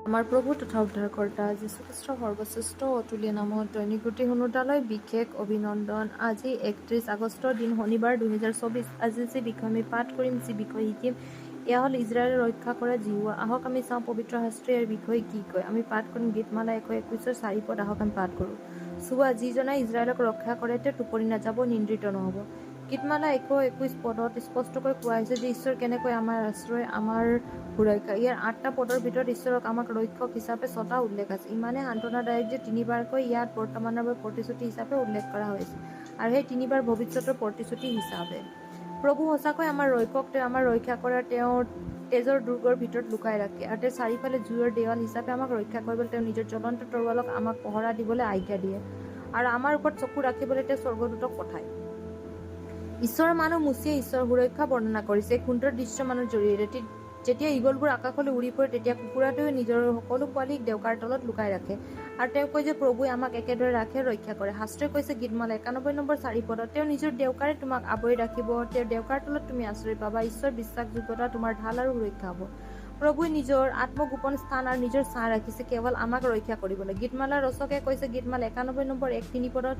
আমাৰ প্ৰভু তথা উদ্ধাৰকৰ্তা যীশুখ্ৰীষ্টৰ সৰ্বশ্ৰেষ্ঠ অতুলীয় নামত দৈনিক জ্যোতি শুনোতালৈ বিশেষ অভিনন্দন। আজি 31 আগষ্টৰ দিন শনিবাৰ 2024। আজি যি বিষয় আমি পাঠ কৰিম, যি বিষয় শিকিম, এয়া হ'ল ইজৰাইল ৰক্ষা কৰা জিহুৱা। আহক আমি চাওঁ পবিত্ৰ শাস্ত্ৰীয় ইয়াৰ বিষয়ে কি কয়। আমি পাঠ কৰিম গীতমালা 121ৰ 4 পদ। আহক আমি পাঠ কৰোঁ। চোৱা, যিজনাই ইজৰাইলক ৰক্ষা কৰে তেওঁ টোপনি নাযাব, নিদ্ৰিত নহ'ব। গীতমালা 121 পদত স্পষ্টকৈ কোৱা হৈছে যে ঈশ্বৰ কেনেকৈ আমাৰ আশ্ৰয়, আমাৰ সুৰক্ষা। ইয়াৰ 8টা পদৰ ভিতৰত ঈশ্বৰক আমাক ৰক্ষক হিচাপে 6টা উল্লেখ আছে। ইমানে সান্তনাদায়ক যে তিনিবাৰকৈ ইয়াত বৰ্তমানৰ বাবে প্ৰতিশ্ৰুতি হিচাপে উল্লেখ কৰা হৈছে, আৰু সেই তিনিবাৰ ভৱিষ্যতৰ প্ৰতিশ্ৰুতি হিচাপে। প্ৰভু সঁচাকৈ আমাৰ ৰক্ষক, তেওঁ আমাৰ ৰক্ষা কৰা, তেওঁৰ তেজৰ দুৰ্গৰ ভিতৰত লুকাই ৰাখে, আৰু তেওঁ চাৰিওফালে জুইৰ দেৱাল হিচাপে আমাক ৰক্ষা কৰিবলৈ তেওঁ নিজৰ জ্বলন্ত তৰোৱালক আমাক পহৰা দিবলৈ আজ্ঞা দিয়ে, আৰু আমাৰ ওপৰত চকু ৰাখিবলৈ তেওঁ স্বৰ্গদূতক পঠায়। ঈশ্বৰৰ মানুহ মুচিয়ে ঈশ্বৰৰ সুৰক্ষা বৰ্ণনা কৰিছে এক সুন্দৰ দৃশ্যমানৰ জৰিয়তে। যেতিয়া ঈগলবোৰ আকাশলৈ উৰি পৰে, তেতিয়া কুকুৰাটোৱে নিজৰ সকলো পোৱালীক ডেউকাৰ তলত লুকাই ৰাখে, আৰু তেওঁ কয় যে প্ৰভুৱে আমাক একেদৰে ৰাখে, ৰক্ষা কৰে। শাস্ত্ৰই কৈছে গীতমালা 91 নম্বৰ 4 পদত, তেওঁ নিজৰ ডেউকাৰে তোমাক আৱৰি ৰাখিব, তেওঁৰ ডেউকাৰ তলত তুমি আশ্ৰয় পাবা। ঈশ্বৰ বিশ্বাসযোগ্যতা তোমাৰ ঢাল আৰু সুৰক্ষা হ'ব। প্ৰভুৱে নিজৰ আত্মগোপন স্থান আৰু নিজৰ ছাঁ ৰাখিছে কেৱল আমাক ৰক্ষা কৰিবলৈ। গীতমালাৰ ৰচকে কৈছে গীতমালা 91 নম্বৰ 1-3 পদত,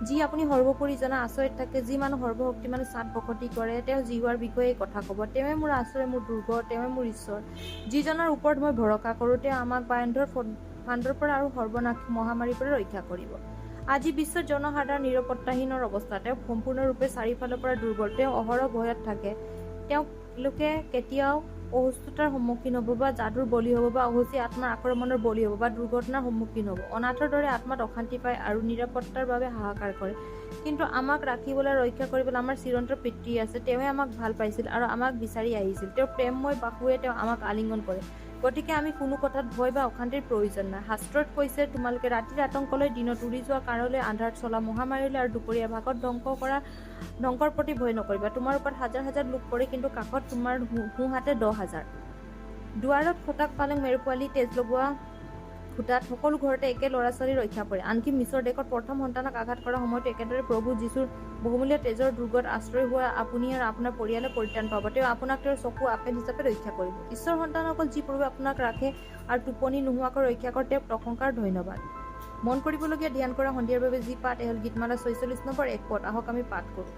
যি আপুনি সৰ্বোপৰি জনা আশ্ৰয়ত থাকে, যি মানুহ সৰ্বশক্তিমানে ছাদ বসতি কৰে, তেওঁ জিহুৱাৰ বিষয়ে এই কথা ক'ব। তেওঁৱে মোৰ আশ্ৰয়, মোৰ দুৰ্গ, তেওঁৱে মোৰ ঈশ্বৰ, যিজনৰ ওপৰত মই ভৰসা কৰোঁ। তেওঁ আমাক ভয়ংকৰ ফাণ্ডৰ পৰা আৰু সৰ্বনাশী মহামাৰীৰ পৰা ৰক্ষা কৰিব। আজি বিশ্বত জনসাধাৰণ নিৰাপত্তাহীনৰ অৱস্থা। তেওঁ সম্পূৰ্ণৰূপে চাৰিওফালৰ পৰা দুৰ্বল। তেওঁ অহৰহ ভয়ত থাকে। তেওঁলোকে কেতিয়াও অসুস্থতাৰ সন্মুখীন হ'ব, বা যাদুৰ বলি হ'ব, বা অহুচি আত্মাৰ আক্ৰমণৰ বলি হ'ব, বা দুৰ্ঘটনাৰ সন্মুখীন হ'ব। অনাথৰ দৰে আত্মাত অশান্তি পায় আৰু নিৰাপত্তাৰ বাবে হাহাকাৰ কৰে। কিন্তু আমাক ৰাখিবলৈ, ৰক্ষা কৰিবলৈ আমাৰ চিৰন্তন পিতৃ আছে। তেওঁৱে আমাক ভাল পাইছিল আৰু আমাক বিচাৰি আহিছিল। তেওঁৰ প্ৰেমময় বাহুৱে তেওঁ আমাক আলিংগন কৰে। গতিকে আমি কোনো কথাত ভয় বা অশান্তিৰ প্ৰয়োজন নাই। শাস্ত্ৰত কৈছে, তোমালোকে ৰাতিৰ আতংকলৈ, দিনত উৰি যোৱা কাঁড়লৈ, আন্ধাৰত চলা মহামাৰীলৈ আৰু দুপৰীয়াৰ ভাগত ধ্বংসৰ প্ৰতি ভয় নকৰিবা। তোমাৰ ওপৰত হাজাৰ হাজাৰ লোক পৰে, কিন্তু কাষত তোমাৰ সোঁহাতে 10,000। দুৱাৰত খটাক, পালেং, মেৰুপোৱালী, তেজ লগোৱা খুটাত, সকলো ঘৰতে একে ল'ৰা-ছোৱালী ৰক্ষা পৰে। আনকি মিছৰ দেশত প্ৰথম সন্তানক আঘাত কৰাৰ সময়তো একেদৰে প্ৰভু যীশুৰ বহুমূলীয়া তেজৰ দুৰ্গত আশ্ৰয় হোৱা আপুনি আৰু আপোনাৰ পৰিয়ালে পৰিত্ৰাণ পাব। তেওঁ আপোনাক তেওঁৰ চকু আপেল হিচাপে ৰক্ষা কৰিব। ঈশ্বৰ সন্তানসকল, যি প্ৰভুৱে আপোনাক ৰাখে আৰু টোপনি নোহোৱাকৈ ৰক্ষা কৰে, তেওঁক প্ৰশংসা আৰু ধন্যবাদ। মন কৰিবলগীয়া ধ্যান কৰা সন্ধিয়াৰ বাবে যি পাঠ, এ হ'ল গীতমালা 46 নম্বৰ 1 পদ। আহক আমি পাঠ কৰোঁ।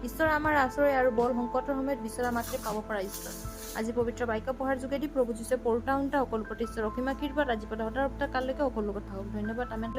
ঈশ্বৰ আমাৰ আশ্ৰয় আৰু বল, সংকটৰ সময়ত বিচৰা মাত্ৰে পাব পৰা ঈশ্বৰ। আজি পবিত্ৰ বাক্য পঢ়াৰ যোগেদি প্ৰভু যীশুৱে পৰোটা সকলো প্ৰতি ঈশ্বৰৰ অসীম আশীৰ্বাদ আজি সদায় কাললৈকে সকলো লগত থাকক। ধন্যবাদ। আমেন।